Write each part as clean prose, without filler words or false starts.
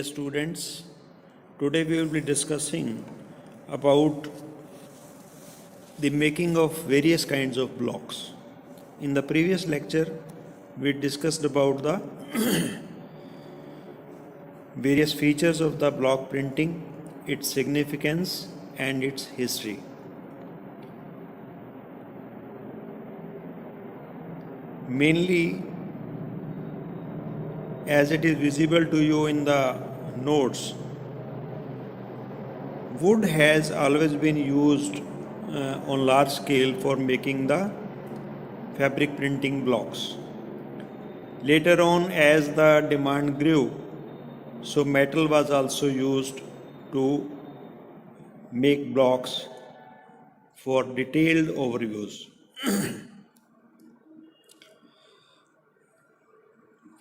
Dear students, today we will be discussing about the making of various kinds of blocks. In the previous lecture, we discussed about the various features of the block printing, its significance and its history. Mainly, as it is visible to you in the notes, wood has always been used on large scale for making the fabric printing blocks. Later on, as the demand grew, so metal was also used to make blocks for detailed overviews.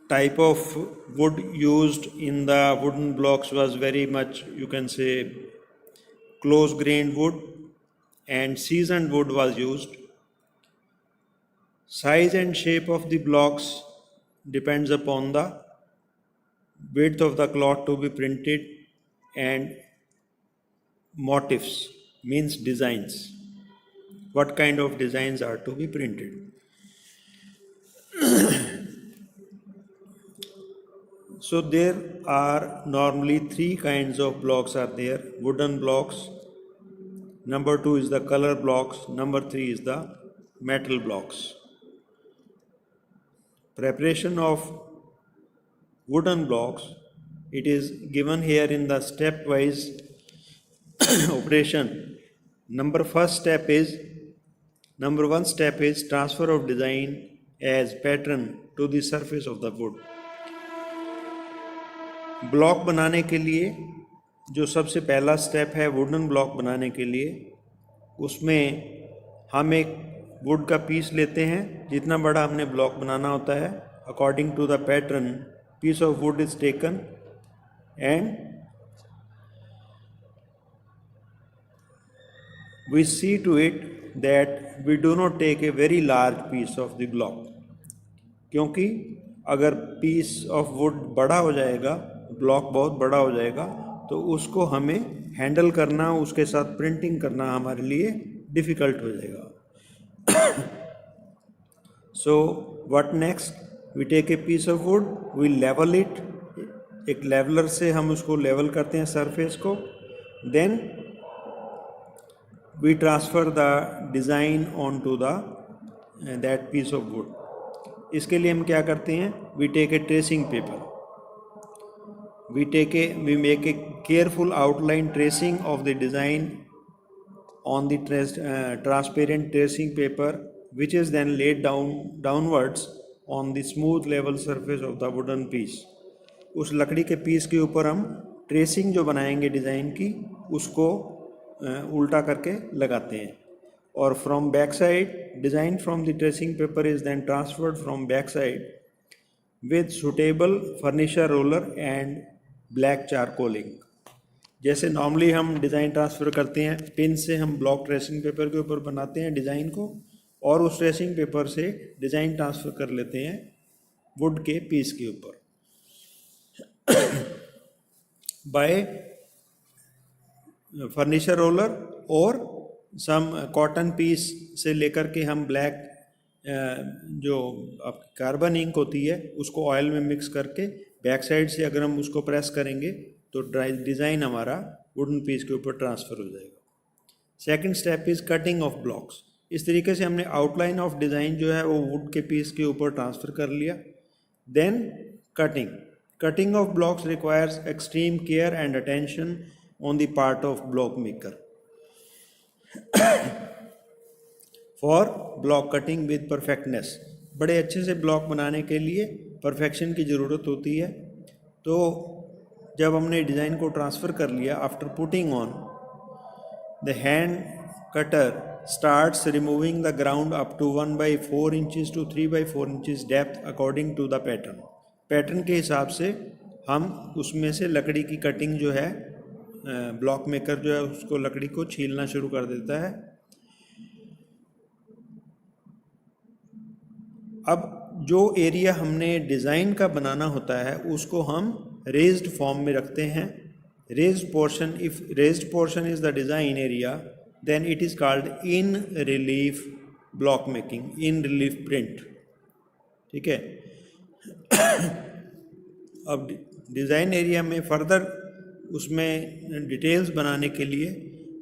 Type of wood used in the wooden blocks was very much, you can say, close grained wood, and seasoned wood was used. Size and shape of the blocks depends upon the width of the cloth to be printed, and motifs means designs. What kind of designs are to be printed? So there are normally three kinds of blocks are there: wooden blocks, number 2 is the color blocks, number 3 is the metal blocks. Preparation of wooden blocks, it is given here in the stepwise operation. Number one step is transfer of design as pattern to the surface of the wood. Block बनाने के लिए जो सबसे पहला step है wooden block बनाने के लिए, उसमें हम एक वुड का पीस लेते हैं, जितना बड़ा हमने ब्लॉक बनाना होता है, according to the pattern piece of wood is taken and we see to it that we do not take a very large piece of the block, क्योंकि अगर पीस ऑफ वुड बड़ा हो जाएगा, ब्लॉक बहुत बड़ा हो जाएगा, तो उसको हमें हैंडल करना, उसके साथ प्रिंटिंग करना हमारे लिए डिफ़िकल्ट हो जाएगा. So what next, we take a piece of wood, we level it, एक लेवलर से हम उसको लेवल करते हैं सरफेस को, then we transfer the design onto the that piece of wood. इसके लिए हम क्या करते हैं, we take a tracing paper, we make a careful outline tracing of the design on the transparent tracing paper, which is then laid downwards on the smooth level surface of the wooden piece. उस लकड़ी के piece के ऊपर हम tracing जो बनाएंगे design की, उसको उल्टा करके लगाते हैं. और from back side, design from the tracing paper is then transferred from back side with suitable furniture roller and black charcoaling. जैसे नॉर्मली हम डिज़ाइन ट्रांसफ़र करते हैं, पिन से हम ब्लॉक ट्रेसिंग पेपर के ऊपर बनाते हैं डिज़ाइन को, और उस ट्रेसिंग पेपर से डिज़ाइन ट्रांसफ़र कर लेते हैं वुड के पीस के ऊपर. बाय फर्नीचर रोलर और सम कॉटन पीस से लेकर के हम ब्लैक जो कार्बन इंक होती है उसको ऑयल में मिक्स करके बैक साइड से अगर हम उसको प्रेस करेंगे तो डिज़ाइन हमारा वुडन पीस के ऊपर ट्रांसफ़र हो जाएगा. Second step is cutting of blocks. इस तरीके से हमने आउटलाइन ऑफ डिज़ाइन जो है वो वुड के पीस के ऊपर ट्रांसफ़र कर लिया. Then cutting of blocks requires extreme care and attention on the part of block maker for block cutting with perfectness. बड़े अच्छे से ब्लॉक बनाने के लिए परफेक्शन की ज़रूरत होती है. तो जब हमने डिज़ाइन को ट्रांसफ़र कर लिया, after putting on, the hand cutter starts removing the ground up to 1/4 inches to 3/4 inches depth according to the pattern. Pattern के हिसाब से हम उसमें से लकड़ी की कटिंग जो है, ब्लॉक मेकर जो है उसको लकड़ी को छीलना शुरू कर देता है. अब जो एरिया हमने डिज़ाइन का बनाना होता है उसको हम रेज्ड फॉर्म में रखते हैं। Raised portion, if raised portion is the design area then it is called in relief block making, in relief print. ठीक है। अब डिज़ाइन एरिया में फर्दर उसमें डिटेल्स बनाने के लिए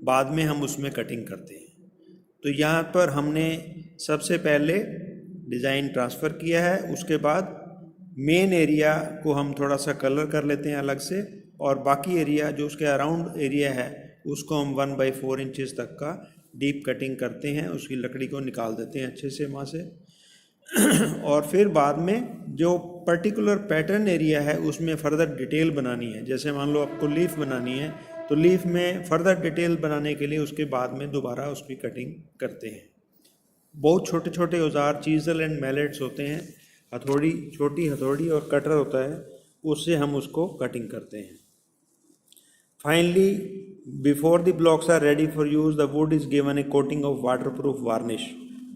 बाद में हम उसमें कटिंग करते हैं। तो यहाँ पर हमने सबसे पहले डिज़ाइन ट्रांसफ़र किया है, उसके बाद मेन एरिया को हम थोड़ा सा कलर कर लेते हैं अलग से, और बाकी एरिया जो उसके अराउंड एरिया है उसको हम 1/4 इंचज़ तक का डीप कटिंग करते हैं, उसकी लकड़ी को निकाल देते हैं अच्छे से वहाँ से। और फिर बाद में जो पर्टिकुलर पैटर्न एरिया है उसमें फ़र्दर डिटेल बनानी है। जैसे मान लो आपको लीफ बनानी है, तो लीफ में फ़र्दर डिटेल बनाने के लिए उसके बाद में दोबारा उसकी कटिंग करते हैं। बहुत छोटे छोटे औजार चीज़ल एंड मैलेट्स होते हैं, हथौड़ी, छोटी हथौड़ी और कटर होता है, उससे हम उसको कटिंग करते हैं। Finally before the blocks are ready for use the wood is given a coating of waterproof varnish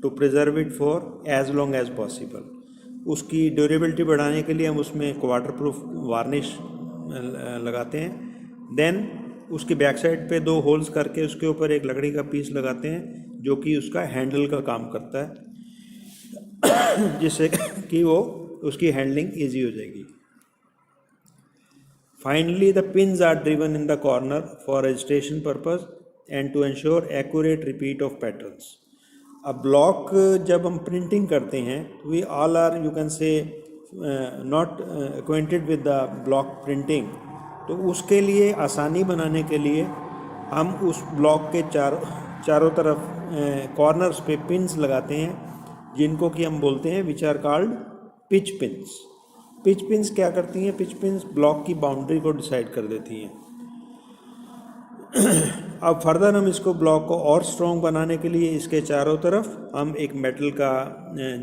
to preserve it for as long as possible. उसकी ड्यूरेबिलिटी बढ़ाने के लिए हम उसमें एक वाटरप्रूफ वार्निश लगाते हैं। देन उसकी बैक साइड पे 2 होल्स करके उसके ऊपर एक लकड़ी का पीस लगाते हैं जो कि उसका हैंडल का काम करता है, जिससे कि वो उसकी हैंडलिंग ईजी हो जाएगी। Finally the pins are driven in the corner for registration purpose and to ensure accurate repeat of patterns. अब ब्लॉक जब हम प्रिंटिंग करते हैं, we all are you can say not acquainted with the block printing, तो उसके लिए आसानी बनाने के लिए हम उस ब्लॉक के चारों तरफ कॉर्नर्स पे पिन्स लगाते हैं, जिनको कि हम बोलते हैं which are called pitch pins. Pitch pins क्या करती हैं? पिच पिन्स ब्लॉक की बाउंड्री को डिसाइड कर देती हैं। अब फर्दर हम इसको ब्लॉक को और स्ट्रॉन्ग बनाने के लिए इसके चारों तरफ हम एक मेटल का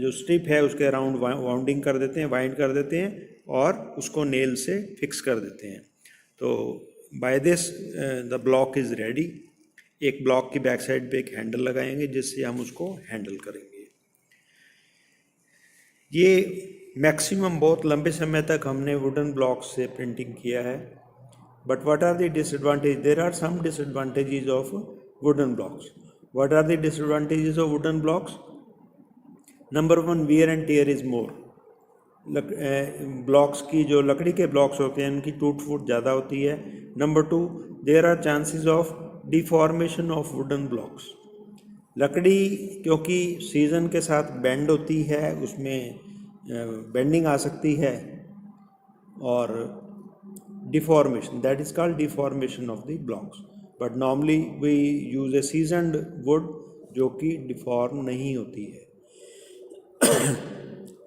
जो स्ट्रिप है उसके अराउंड वाउंडिंग कर देते हैं, वाइंड कर देते हैं और उसको नेल से फिक्स कर देते हैं। तो by this the block is ready. एक ब्लॉक की बैक साइड पे एक हैंडल लगाएंगे जिससे हम उसको हैंडल करेंगे। ये मैक्सिमम बहुत लंबे समय तक हमने वुडन ब्लॉक्स से प्रिंटिंग किया है। But what are the disadvantages? There are some disadvantages of wooden blocks. What are the disadvantages of wooden blocks? Number 1, wear and tear is more. Blocks की जो लकड़ी के ब्लॉक्स होते हैं उनकी टूट फूट ज़्यादा होती है। Number 2, there are chances of deformation of wooden blocks. लकड़ी क्योंकि सीज़न के साथ बेंड होती है, उसमें बेंडिंग आ सकती है, और deformation, that is called deformation of the blocks, but normally we use a seasoned wood जो कि deform नहीं होती है।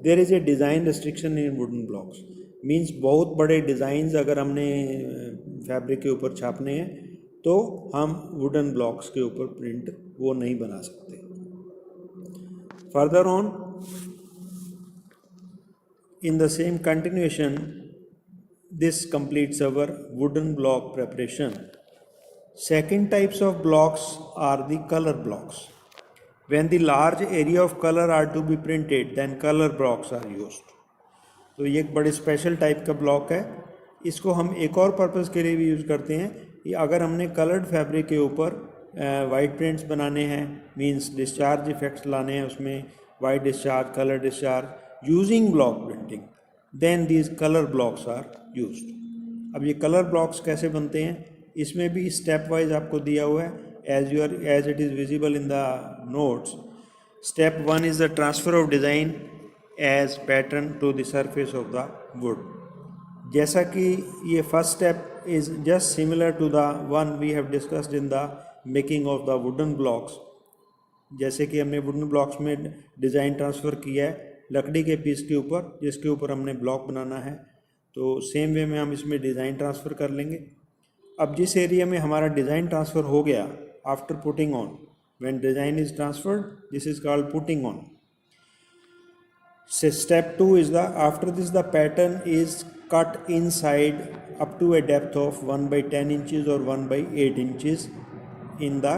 there is a design restriction in wooden blocks, means बहुत बड़े डिज़ाइंस अगर हमने फैब्रिक के ऊपर छापने हैं तो हम वुडन ब्लॉक्स के ऊपर प्रिंट वो नहीं बना सकते। Further on in the same continuation, this completes our wooden block preparation. Second types of blocks are the color blocks. When the large area of color are to be printed, then color blocks are used. तो ये एक बड़े special type का block है। इसको हम एक और पर्पस के लिए भी यूज़ करते हैं कि अगर हमने कलर्ड फैब्रिक के ऊपर वाइट प्रिंट्स बनाने हैं, मींस डिस्चार्ज इफेक्ट्स लाने हैं उसमें, white discharge, colour discharge, using block printing, then these colour blocks are used. अब ये कलर ब्लॉक्स कैसे बनते हैं, इसमें भी स्टेप वाइज आपको दिया हुआ है as it is visible in the notes. Step 1 is the transfer of design as pattern to the surface of the wood. जैसा कि ये first step is just similar to the one we have discussed in the making of the wooden blocks. जैसे कि हमने wooden blocks में design transfer किया है लकड़ी के पीस के ऊपर, जिसके ऊपर हमने ब्लॉक बनाना है, तो सेम वे में हम इसमें डिज़ाइन ट्रांसफ़र कर लेंगे। अब जिस एरिया में हमारा डिज़ाइन ट्रांसफ़र हो गया after putting on, when design is transferred, this is called putting on. Step 2 is the after this the pattern is cut inside up to a depth of 1/10 inches और 1/8 inches in the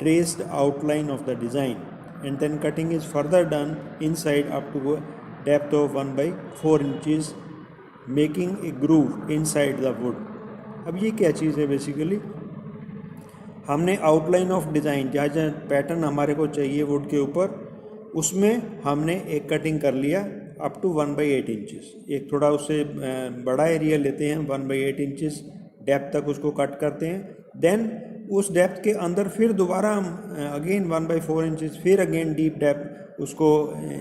traced outline of the design, and then cutting is further done inside up to a depth of 1/4 inches making a groove inside the wood. अब ये क्या चीज़ है? Basically हमने outline of design, जहाँ जहाँ pattern हमारे को चाहिए वुड के ऊपर, उसमें हमने एक कटिंग कर लिया अप टू 1/8 इंचेस। एक थोड़ा उससे बड़ा एरिया लेते हैं, 1/8 इंचेस डेप्थ तक उसको कट करते हैं। देन उस डेप्थ के अंदर फिर दोबारा हम अगेन 1/4 इंचेस, फिर अगेन डीप डेप्थ उसको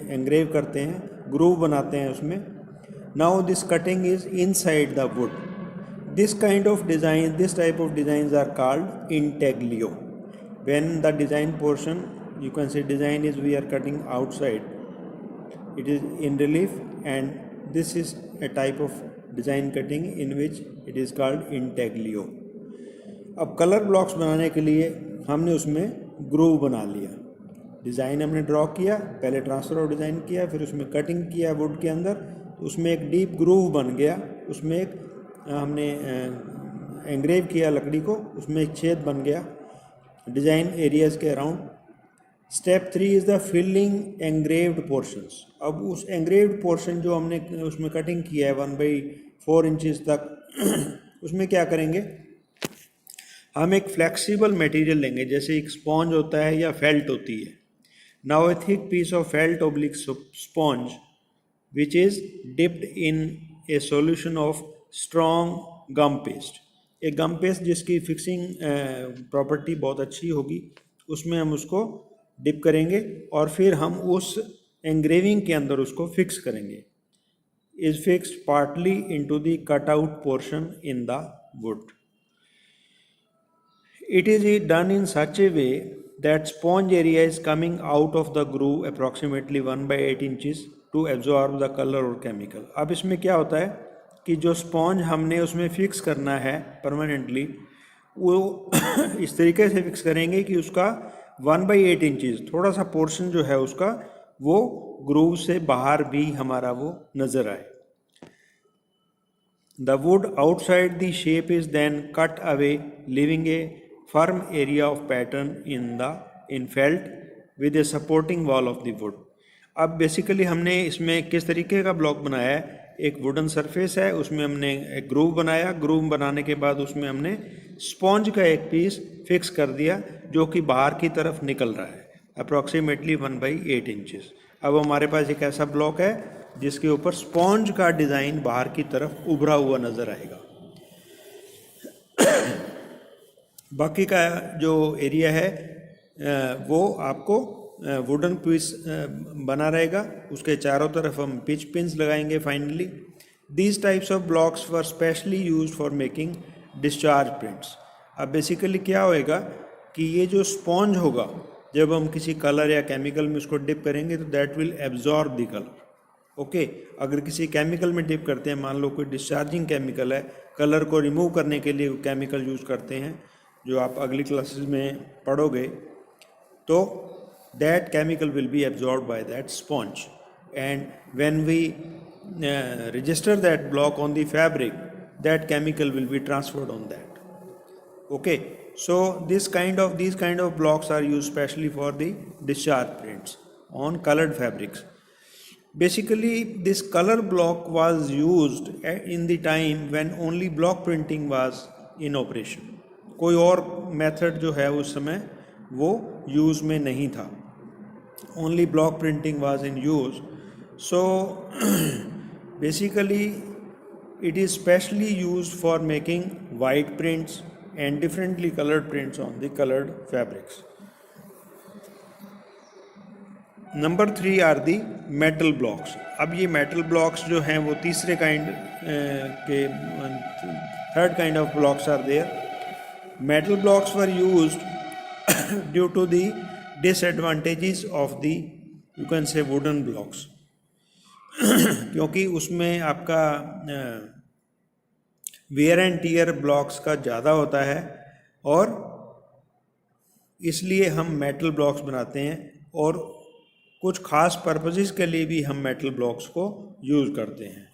एंग्रेव करते हैं, ग्रूव बनाते हैं उसमें। Now this cutting is inside the wood. This kind of design, this type of designs are called intaglio. When the design portion, you can say design is we are cutting outside, it is in relief, and this is a type of design cutting in which it is called intaglio. अब colour blocks बनाने के लिए हमने उसमें groove बना लिया। Design हमने draw किया, पहले ट्रांसफ़र ऑफ डिज़ाइन किया, फिर उसमें कटिंग किया वुड के अंदर, उसमें एक डीप ग्रूव बन गया, उसमें एक हमने एंग्रेव किया लकड़ी को, उसमें एक छेद बन गया डिज़ाइन एरियाज़ के around. Step 3 is the filling engraved portions. अब उस एंग्रेव्ड पोर्शन जो हमने उसमें कटिंग किया है 1/4 इंचेस तक उसमें क्या करेंगे? हम एक फ्लेक्सिबल मटेरियल लेंगे, जैसे एक स्पॉन्ज होता है या फेल्ट होती है। Now a thick piece of felt oblique sponge which is dipped in a solution of strong gum paste. एक गम पेस्ट जिसकी फिक्सिंग प्रॉपर्टी बहुत अच्छी होगी, उसमें हम उसको डिप करेंगे और फिर हम उस एंग्रेविंग के अंदर उसको फिक्स करेंगे। Is fixed partly into the cut out portion in the would. It is done in such a way that sponge area is coming out of the groove approximately 1/8 inches to absorb the color or chemical। अब इसमें क्या होता है कि जो sponge हमने उसमें fix करना है परमानेंटली, वो इस तरीके से फिक्स करेंगे कि उसका 1/8 इंचेस थोड़ा सा पोर्शन जो है उसका वो ग्रूव से बाहर भी हमारा वो नज़र आए। The wood outside the shape is then cut away, leaving a firm area of pattern in felt with a supporting wall of the wood। अब बेसिकली हमने इसमें किस तरीके का ब्लॉक बनाया है? एक वुडन सरफेस है, उसमें हमने एक ग्रूव बनाया, ग्रूव बनाने के बाद उसमें हमने स्पॉन्ज का एक पीस फिक्स कर दिया जो कि बाहर की तरफ निकल रहा है अप्रॉक्सीमेटली 1/8 इंचेस। अब हमारे पास एक ऐसा ब्लॉक है जिसके ऊपर स्पॉन्ज का डिज़ाइन बाहर की तरफ उभरा हुआ नज़र आएगा। बाकी का जो एरिया है वो आपको वुडन पीस बना रहेगा, उसके चारों तरफ हम पिच पिन्स लगाएंगे finally. These types of blocks were specially used for making discharge prints. अब बेसिकली क्या होएगा कि ये जो स्पॉन्ज होगा, जब हम किसी कलर या केमिकल में उसको डिप करेंगे तो that will absorb the colour. Okay, अगर किसी केमिकल में डिप करते हैं, मान लो कोई डिस्चार्जिंग केमिकल है, कलर को रिमूव करने के लिए केमिकल यूज़ करते हैं जो आप अगली क्लासेस में पढ़ोगे, तो that chemical will be absorbed by that sponge, and when we register that block on the fabric, that chemical will be transferred on that. Okay, so these kind of blocks are used specially for the discharge prints on colored fabrics. Basically this color block was used in the time when only block printing was in operation। कोई और method जो है उस समय वो use में नहीं था, only block printing was in use। So basically it is specially used for making white prints and differently colored prints on the colored fabrics। Number 3 are the metal blocks. अब ये मेटल ब्लॉक्स जो हैं वो तीसरे kind के third kind of blocks are there. Metal blocks were used due to the disadvantages of the you can say wooden blocks क्योंकि उसमें आपका वेयर एंड टीयर ब्लॉक्स का ज़्यादा होता है और इसलिए हम मेटल ब्लॉक्स बनाते हैं, और कुछ खास पर्पसेस के लिए भी हम मेटल ब्लॉक्स को यूज़ करते हैं।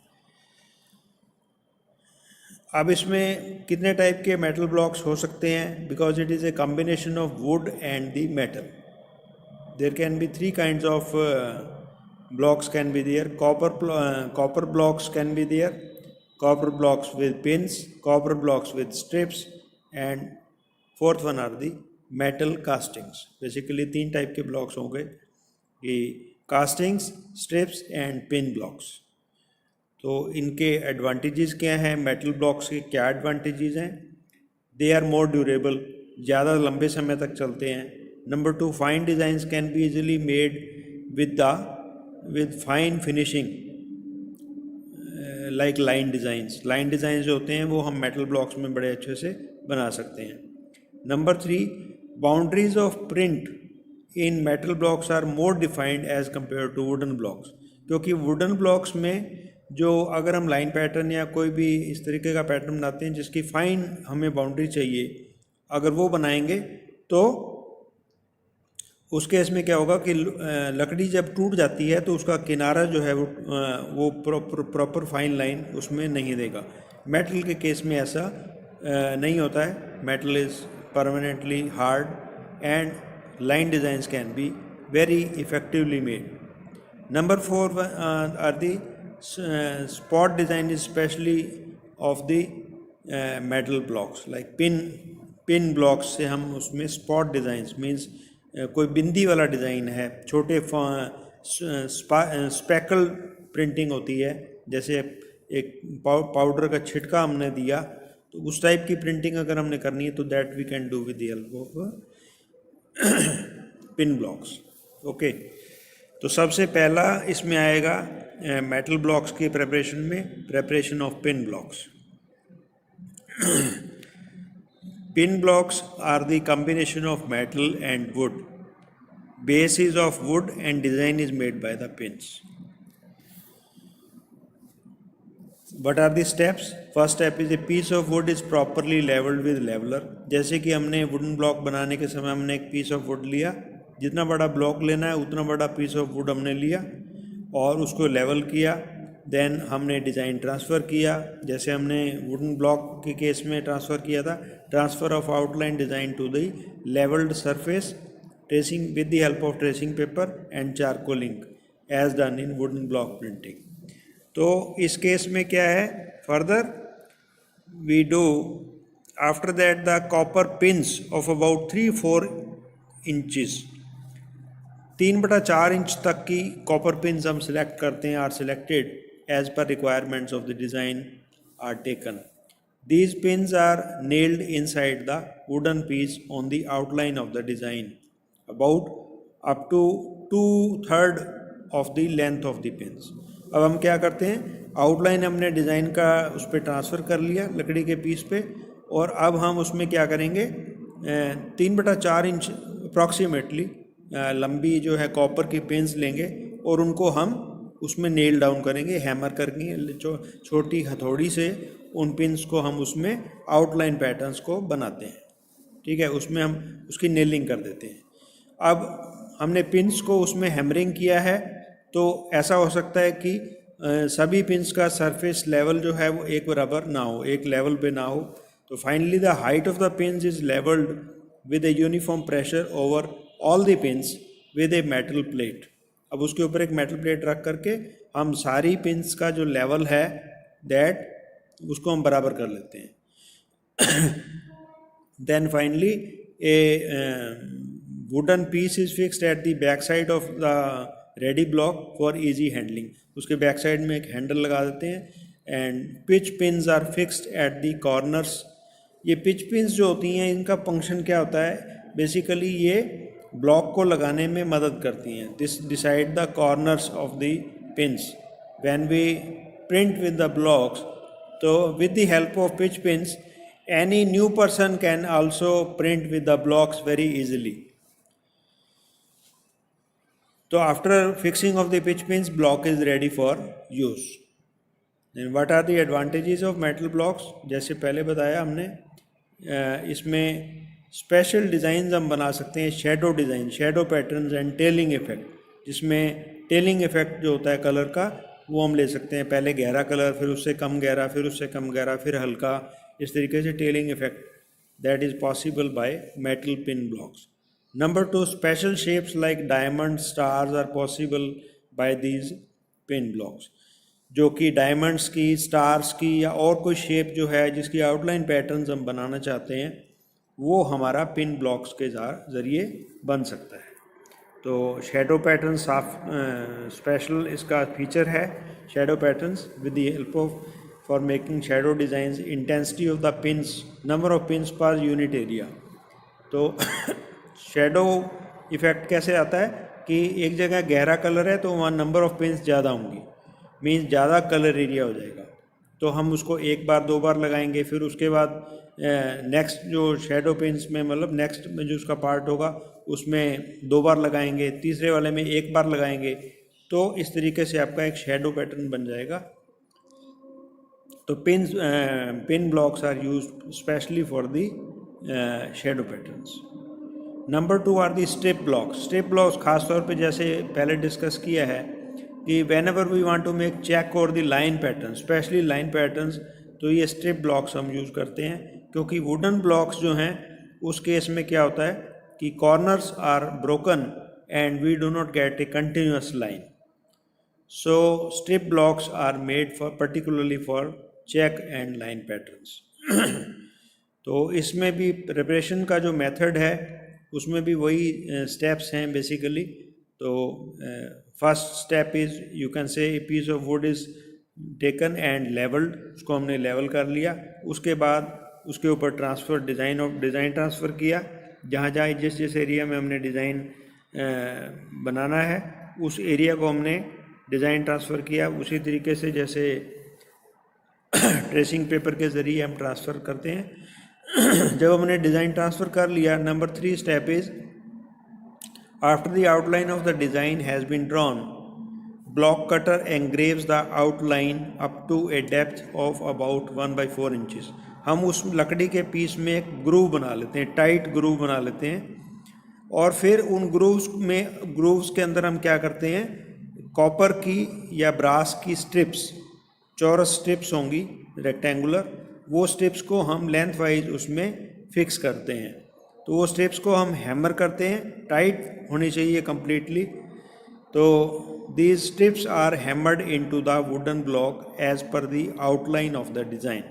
अब इसमें कितने टाइप के मेटल ब्लॉक्स हो सकते हैं? Because it is a combination of wood and the metal, there can be 3 kinds of blocks can be there। Copper blocks can be there, copper blocks with pins, copper blocks with strips, and fourth one are the metal castings. Basically 3 type के blocks होंगे, ये castings, strips and pin blocks. तो इनके advantages क्या हैं, metal blocks के क्या advantages हैं? दे आर मोर ड्यूरेबल, ज़्यादा लंबे समय तक चलते हैं. Number 2, fine designs can be easily made with fine finishing like line designs जो होते हैं वो हम मेटल ब्लॉक्स में बड़े अच्छे से बना सकते हैं. Number 3, boundaries of print in metal blocks are more defined as compare to wooden blocks. क्योंकि वुडन ब्लॉक्स में जो अगर हम लाइन पैटर्न या कोई भी इस तरीके का पैटर्न बनाते हैं जिसकी फाइन हमें बाउंड्री चाहिए, अगर वो बनाएंगे तो उस केस में क्या होगा कि लकड़ी जब टूट जाती है तो उसका किनारा जो है वो प्रॉपर फाइन लाइन उसमें नहीं देगा. मेटल के केस में ऐसा नहीं होता है. Metal is permanently hard and line designs can be very effectively made. Number 4 are the spot design, especially of the metal blocks like pin blocks से हम उसमें spot designs means कोई बिंदी वाला डिज़ाइन है, छोटे स्पेकल प्रिंटिंग होती है, जैसे एक पाउडर का छिटका हमने दिया तो उस टाइप की प्रिंटिंग अगर हमने करनी है तो that we can do with the help of pin blocks. Okay, तो सबसे पहला इसमें आएगा मेटल ब्लॉक्स की प्रेपरेशन में preparation of pin blocks. Pin blocks are the combination of metal and wood. Base is of wood and design is made by the pins. What are the steps? First step is a piece of wood is properly leveled with leveler. जैसे कि हमने wooden block बनाने के समय हमने एक piece of would लिया, जितना बड़ा ब्लॉक लेना है उतना बड़ा पीस ऑफ वुड हमने लिया और उसको लेवल किया. देन हमने डिज़ाइन ट्रांसफ़र किया, जैसे हमने वुडन ब्लॉक के केस में ट्रांसफ़र किया था. Transfer of outline design to the levelled surface, tracing with the help of tracing paper and charcoaling as done in wooden block printing. तो इस केस में क्या है, further we do after that the copper pins of about 3-4 inches, 3/4 inch तक की copper pins हम select करते हैं, are selected as per requirements of the design are taken. These pins are nailed inside the wooden piece on the outline of the design about up to 2/3 of the length of the pins. अब हम क्या करते हैं, outline हमने design का उस पर transfer कर लिया लकड़ी के पीस पे, और अब हम उसमें क्या करेंगे, 3/4 इंच अप्रॉक्सीमेटली लंबी जो है कॉपर की पिन्स लेंगे और उनको हम उसमें नेल डाउन करेंगे, हैमर करेंगे, छोटी हथौड़ी से उन पिन्स को हम उसमें आउटलाइन पैटर्न्स को बनाते हैं. ठीक है, उसमें हम उसकी नेलिंग कर देते हैं. अब हमने पिन्स को उसमें हैमरिंग किया है तो ऐसा हो सकता है कि सभी पिन्स का सरफेस लेवल जो है वो एक बराबर ना हो, एक लेवल पे ना हो. तो finally the height of the pins is levelled with a uniform pressure over all the pins with a metal plate. अब उसके ऊपर एक मेटल प्लेट रख करके हम सारी पिन्स का जो लेवल है दैट उसको हम बराबर कर लेते हैं. Then finally a wooden piece is fixed at the back side of the ready block for easy handling. उसके बैक साइड में एक हैंडल लगा देते हैं. And pitch pins are fixed at the corners. ये पिच पिन्स जो होती हैं इनका फंक्शन क्या होता है, बेसिकली ये ब्लॉक को लगाने में मदद करती हैं. This decide the corners of the pins when we print with the blocks. तो with the help of pitch pins any new person can also print with the blocks very easily. So after fixing of the pitch pins, block is ready for use. Then what are the advantages of metal blocks? जैसे पहले बताया हमने, इसमें special design हम बना सकते हैं, shadow design, shadow patterns and telling effect, जिसमें टेलिंग इफेक्ट जो होता है कलर का वो हम ले सकते हैं. पहले गहरा कलर, फिर उससे कम गहरा, फिर उससे कम गहरा, फिर हल्का, इस तरीके से telling effect that is possible by metal pin blocks. Number 2, special shapes like diamonds, stars are possible by these pin blocks. जो कि डायमंड्स की, स्टार्स की या और कोई शेप जो है जिसकी आउटलाइन पैटर्न्स हम बनाना चाहते हैं, वो हमारा पिन ब्लॉक्स के ज़रिए बन सकता है। तो शेडो पैटर्न स्पेशल इसका फीचर है, shadow patterns with the help of for making shadow designs, intensity of the pins, number of pins per unit area. तो शेडो इफ़ेक्ट कैसे आता है कि एक जगह गहरा कलर है तो वहाँ नंबर ऑफ पिन्स ज़्यादा होंगी, मीन्स ज़्यादा कलर एरिया हो जाएगा। तो हम उसको एक बार दो बार लगाएंगे, फिर उसके बाद नेक्स्ट जो शेडो पिन्स में, मतलब नेक्स्ट में जो उसका पार्ट होगा उसमें दो बार लगाएंगे, तीसरे वाले में एक बार लगाएंगे। तो इस तरीके से आपका एक शेडो पैटर्न बन जाएगा। तो pin blocks are used specially for the shadow patterns. Number 2 are the strip blocks. Strip blocks खास तौर पे जैसे पहले डिस्कस किया है कि whenever we want to make check और the line pattern, specially line patterns, तो ये स्ट्रिप ब्लॉक्स हम यूज़ करते हैं। क्योंकि वुडन ब्लॉक्स जो हैं उस केस में क्या होता है कि corners are broken and we do not get a continuous line. So strip blocks are made for particularly for check and line patterns. तो इसमें भी प्रिपरेशन का जो मेथड है उसमें भी वही स्टेप्स हैं बेसिकली। तो first step is, you can say a piece of wood is taken and levelled, उसको हमने लेवल कर लिया। उसके बाद उसके ऊपर डिज़ाइन ट्रांसफ़र किया, जहाँ जहाँ जिस एरिया में हमने डिज़ाइन बनाना है उस एरिया को हमने डिज़ाइन ट्रांसफ़र किया। उसी तरीके से जैसे ट्रेसिंग पेपर के ज़रिए हम ट्रांसफ़र करते हैं। जब हमने डिज़ाइन ट्रांसफ़र कर लिया, number 3 step is, after the outline of the design has been drawn, block cutter engraves the outline up to a depth of about 1/4 inches। हम उस लकड़ी के पीस में एक ग्रूव बना लेते हैं, टाइट ग्रूव बना लेते हैं, और फिर उन ग्रूव्स के अंदर हम क्या करते हैं, कॉपर की या ब्रास की स्ट्रिप्स, चौरस स्ट्रिप्स होंगी रेक्टेंगुलर, वो स्ट्रिप्स को हम लेंथ वाइज उसमें फिक्स करते हैं। तो वो स्ट्रिप्स को हम हैमर करते हैं, टाइट होनी चाहिए कम्प्लीटली। तो these strips are hammered into the wooden block as per the outline of the design.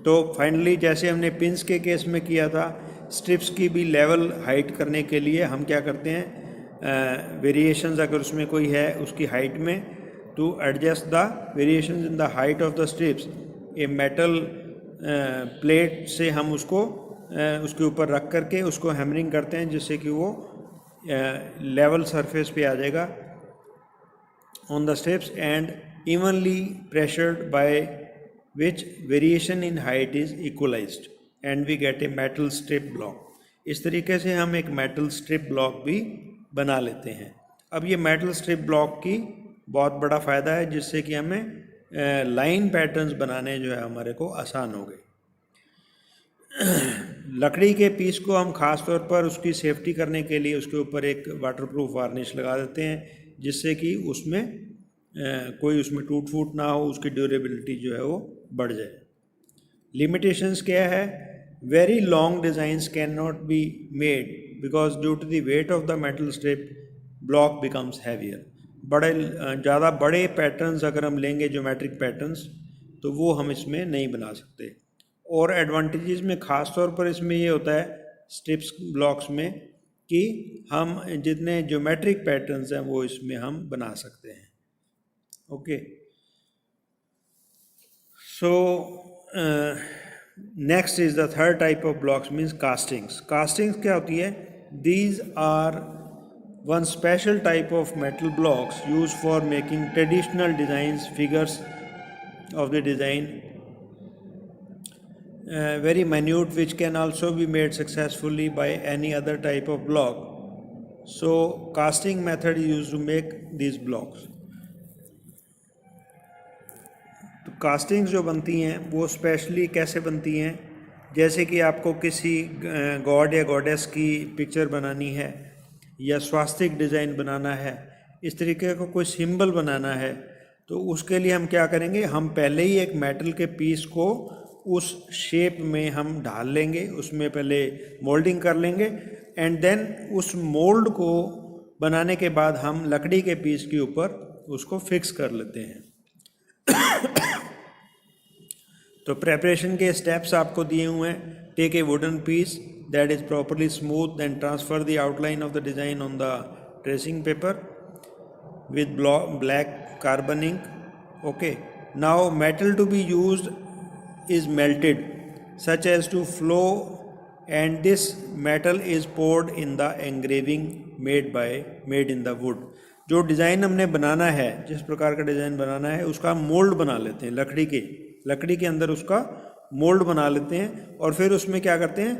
तो फाइनली जैसे हमने पिंस के केस में किया था, स्ट्रिप्स की भी लेवल हाइट करने के लिए हम क्या करते हैं, वेरिएशंस अगर उसमें कोई है उसकी हाइट में, to adjust the variations in the height of the strips, a metal plate से हम उसको उसके ऊपर रख करके उसको हैमरिंग करते हैं, जिससे कि वो लेवल सरफेस पे आ जाएगा on the strips and evenly pressured by which variation in height is equalised and we get a metal strip block. इस तरीके से हम एक मेटल स्ट्रिप ब्लॉक भी बना लेते हैं। अब ये मेटल स्ट्रिप ब्लॉक की बहुत बड़ा फ़ायदा है, जिससे कि हमें लाइन पैटर्न्स बनाने जो है हमारे को आसान हो गए। लकड़ी के पीस को हम ख़ास तौर पर उसकी सेफ्टी करने के लिए उसके ऊपर एक वाटरप्रूफ वार्निश लगा देते हैं, जिससे कि उसमें कोई उसमें टूट फूट ना हो, उसकी ड्यूरेबिलिटी जो है वो बढ़ जाए। लिमिटेशंस क्या है, very long designs can not be made because due to the weight of the metal strip block becomes heavier. ज़्यादा बड़े पैटर्न्स अगर हम लेंगे ज्योमेट्रिक पैटर्न्स, तो वो हम इसमें नहीं बना सकते। और एडवांटेजेस में ख़ास तौर पर इसमें ये होता है स्ट्रिप्स ब्लॉक्स में कि हम जितने ज्योमेट्रिक पैटर्न्स हैं वो इसमें हम बना सकते हैं। Okay, so next is the third type of blocks means castings. Castings क्या होती है, दीज आर one special type of metal blocks used for making traditional designs, figures of the design, very minute, which can also be made successfully by any other type of block. So casting method is used to make these blocks. तो castings जो बनती हैं वो specially कैसे बनती हैं, जैसे कि आपको किसी गॉड या गॉडेस की पिक्चर बनानी है या स्वास्तिक डिज़ाइन बनाना है, इस तरीके का कोई सिंबल बनाना है, तो उसके लिए हम क्या करेंगे, हम पहले ही एक मेटल के पीस को उस शेप में हम ढाल लेंगे, उसमें पहले मोल्डिंग कर लेंगे एंड देन उस मोल्ड को बनाने के बाद हम लकड़ी के पीस के ऊपर उसको फिक्स कर लेते हैं। तो प्रेपरेशन के स्टेप्स आपको दिए हुए हैं। Take a wooden piece that is properly smooth and transfer the outline of the design on the tracing paper with black carbon ink. Okay, now metal to be used is melted such as to flow, and this metal is poured in the engraving made in the wood. जो design हमने बनाना है, जिस प्रकार का design बनाना है, उसका mould बना लेते हैं लकड़ी के अंदर उसका मोल्ड बना लेते हैं और फिर उसमें क्या करते हैं,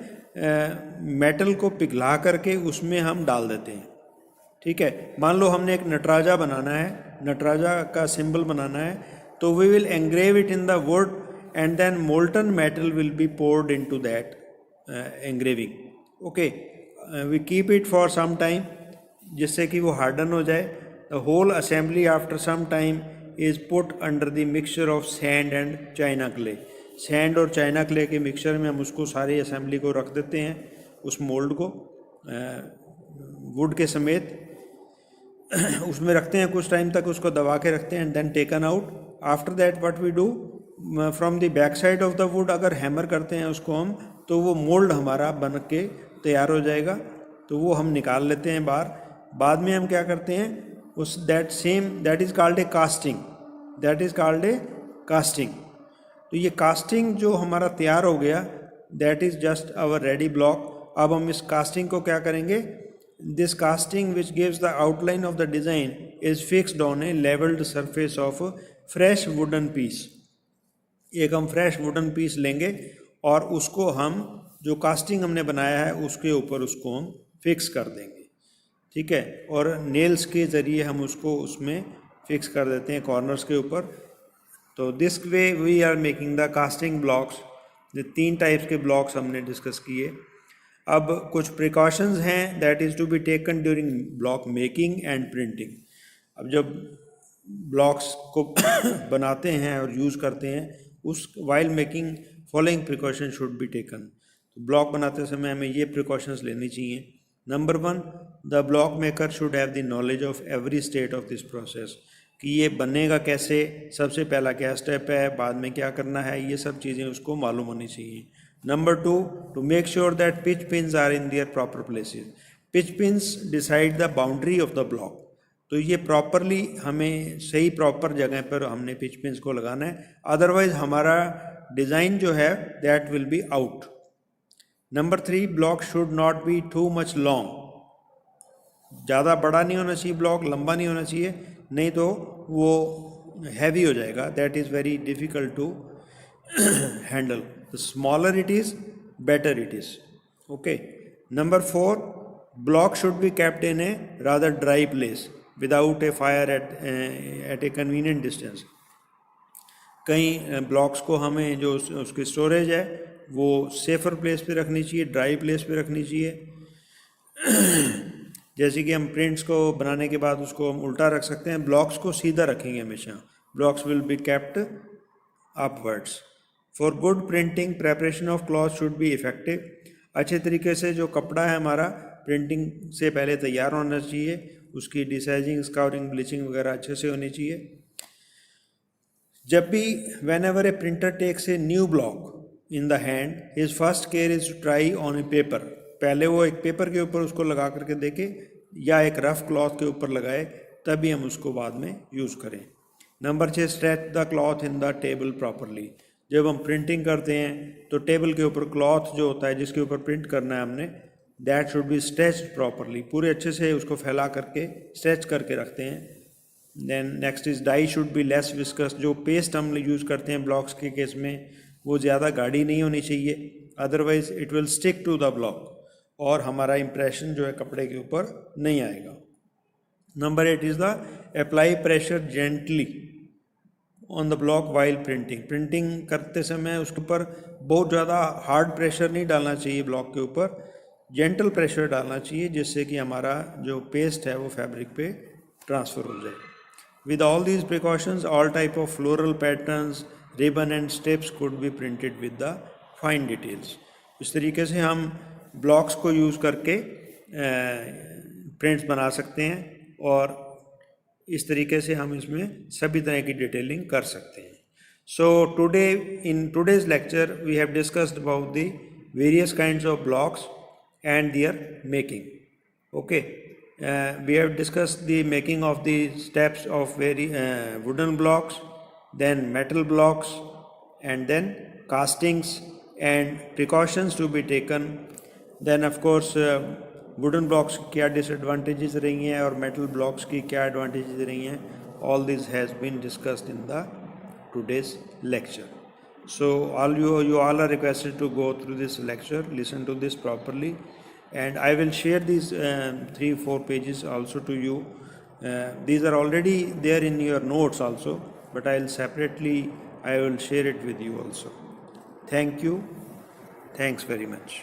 मेटल को पिघला करके उसमें हम डाल देते हैं। ठीक है, मान लो हमने एक नटराजा बनाना है, नटराजा का सिंबल बनाना है, तो we will engrave it in the wood and then molten metal will be poured into that engraving. Okay, we keep it for some time जिससे कि वो हार्डन हो जाए। The whole assembly after some time is put under the mixture of sand and china clay. Sand और china clay के mixture में हम उसको सारी असेंबली को रख देते हैं, उस मोल्ड को वुड के समेत उसमें रखते हैं, कुछ टाइम तक उसको दबा के रखते हैं and then taken out. After that what we do, from the back side of the wood अगर हैमर करते हैं उसको हम, तो वो मोल्ड हमारा बन के तैयार हो जाएगा, तो वो हम निकाल लेते हैं बाहर। बाद में हम क्या करते हैं, उस that is called a casting. तो ये कास्टिंग जो हमारा तैयार हो गया, that is just our ready block. अब हम इस कास्टिंग को क्या करेंगे, this casting which gives the outline of the design is fixed on a levelled surface of fresh wooden piece. एक हम फ्रेश वुडन पीस लेंगे और उसको हम जो कास्टिंग हमने बनाया है उसके ऊपर उसको हम फिक्स कर देंगे। ठीक है, और नेल्स के ज़रिए हम उसको उसमें फिक्स कर देते हैं कॉर्नर्स के ऊपर। तो this way we are making the casting blocks. ये 3 टाइप्स के ब्लॉक्स हमने डिस्कस किए। अब कुछ प्रिकॉशंस हैं that is to be taken during block making and printing. अब जब ब्लॉक्स को बनाते हैं और यूज़ करते हैं, उस while making following precaution should be taken. तो ब्लॉक बनाते समय हमें ये प्रिकॉशंस लेनी चाहिए। Number 1, the block maker should have the knowledge of every state of this process, कि ये बनेगा कैसे, सबसे पहला क्या स्टेप है, बाद में क्या करना है, ये सब चीज़ें उसको मालूम होनी चाहिए। Number 2, to make sure that pitch pins are in their proper places. Pitch pins decide the boundary of the block. तो ये प्रॉपरली हमें सही प्रॉपर जगह पर हमने पिच पिन्स को लगाना है, अदरवाइज हमारा डिज़ाइन जो है that will be out. Number 3, block should not be too much long. ज़्यादा बड़ा नहीं होना चाहिए ब्लॉक, लंबा नहीं होना चाहिए, नहीं तो वो हैवी हो जाएगा, that is very difficult to handle. The smaller it is, better it is. Okay. Number 4, block should be kept in a rather dry place without a fire at a convenient distance. कई blocks को हमें जो उसकी storage है वो safer place पे रखनी चाहिए, ड्राई प्लेस पे रखनी चाहिए। जैसे कि हम प्रिंट्स को बनाने के बाद उसको हम उल्टा रख सकते हैं, ब्लॉक्स को सीधा रखेंगे हमेशा। Blocks will be kept upwards. For good printing preparation of cloth should be effective. अच्छे तरीके से जो कपड़ा है हमारा प्रिंटिंग से पहले तैयार होना चाहिए, उसकी डिसाइजिंग, स्काउरिंग, ब्लीचिंग वगैरह अच्छे से होनी चाहिए। जब भी whenever a printer takes a new block in the hand, his first care is to try on a paper. पहले वो एक पेपर के ऊपर उसको लगा करके देखे या एक रफ क्लॉथ के ऊपर लगाए, तभी हम उसको बाद में यूज़ करें। Number 6, stretch the cloth in the table properly. जब हम प्रिंटिंग करते हैं तो टेबल के ऊपर क्लॉथ जो होता है जिसके ऊपर प्रिंट करना है हमने, that should be stretched properly. पूरे अच्छे से उसको फैला करके स्ट्रेच करके रखते हैं। Then next is dye should be less viscous. जो पेस्ट हम यूज़ करते हैं ब्लॉक्स के केस में, वो ज़्यादा गाढ़ी नहीं होनी चाहिए, otherwise it will stick to the block और हमारा इंप्रेशन जो है कपड़े के ऊपर नहीं आएगा। Number 8 is the apply pressure gently on the block while printing. Printing करते समय उसके ऊपर बहुत ज़्यादा हार्ड प्रेशर नहीं डालना चाहिए, ब्लॉक के ऊपर जेंटल प्रेशर डालना चाहिए, जिससे कि हमारा जो पेस्ट है वो फैब्रिक पे ट्रांसफ़र हो जाए। With all these precautions, all type of floral patterns, ribbon and steps could be printed with the fine details. इस तरीके से हम ब्लॉक्स को यूज़ करके प्रिंट्स बना सकते हैं और इस तरीके से हम इसमें सभी तरह की डिटेलिंग कर सकते हैं. So today in today's lecture we have discussed about the various kinds of blocks and their making. Okay, we have discussed the making of the steps of wooden blocks, then metal blocks, and then castings and precautions to be taken. Then of course wooden blocks की क्या disadvantages रही हैं और metal blocks की क्या advantages रही हैं. All this has been discussed in the today's lecture. So you all are requested to go through this lecture, listen to this properly, and I will share these 3-4 pages also to you. These are already there in your notes also, but I will share it with you also. Thank you. Thanks very much.